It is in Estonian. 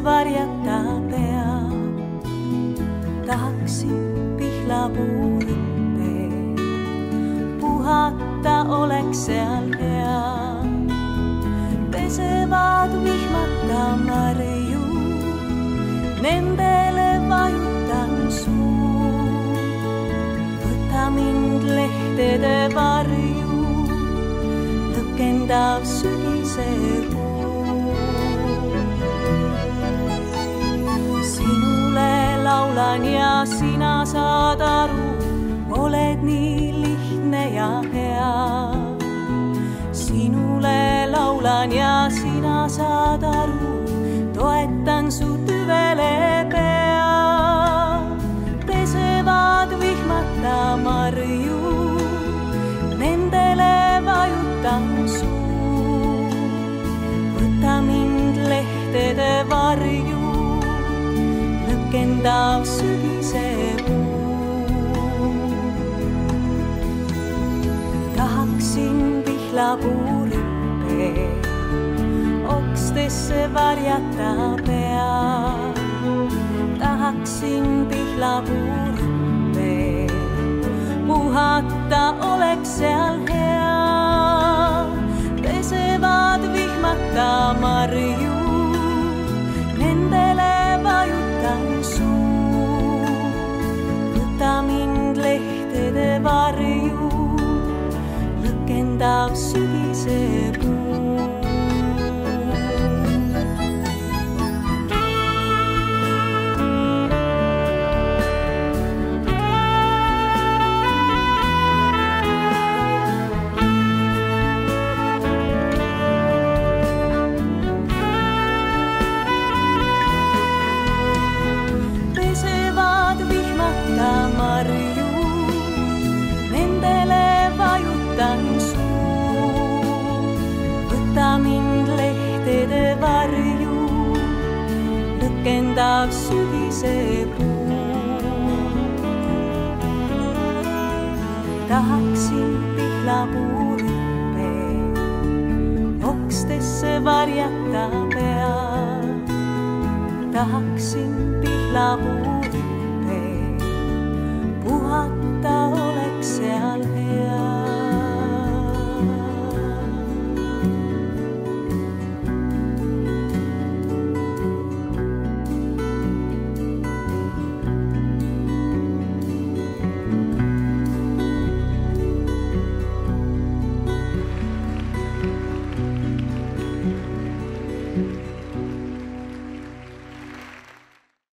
varjata pea. Tahaksin pihlapuu rüppeen, puhata oleks seal hea. Pesevad vihmata marju, nendele vajutan suu. Võta mind lehtede varju, lõkendav sügise puu. Sinule laulan ja sina saad aru, oled nii lihtne ja hea. Sinule laulan ja sina saad aru, toetan su tüvele pea. Pesevad vihmata marju, nendele vajutan suu. Võta mind lehtede varju, lõkendav sügise puu. Tahaksin pihlapuu rüppeen, okstesse varjata pea. Tahaksin pihlapuu rüppeen, puhata oleks seal hea. Pesevad vihmata marju, nendele vajutan suu. Võta mind lehtede varju, lõkendav sügise puu. Pesevad vihmata marju, nendele vajutan suu. Võta mind lehtede varju, lõkendav sügise puu. Tahaksin pihlapuu rüppeen, okstesse varjata pea. Tahaksin pihlapuu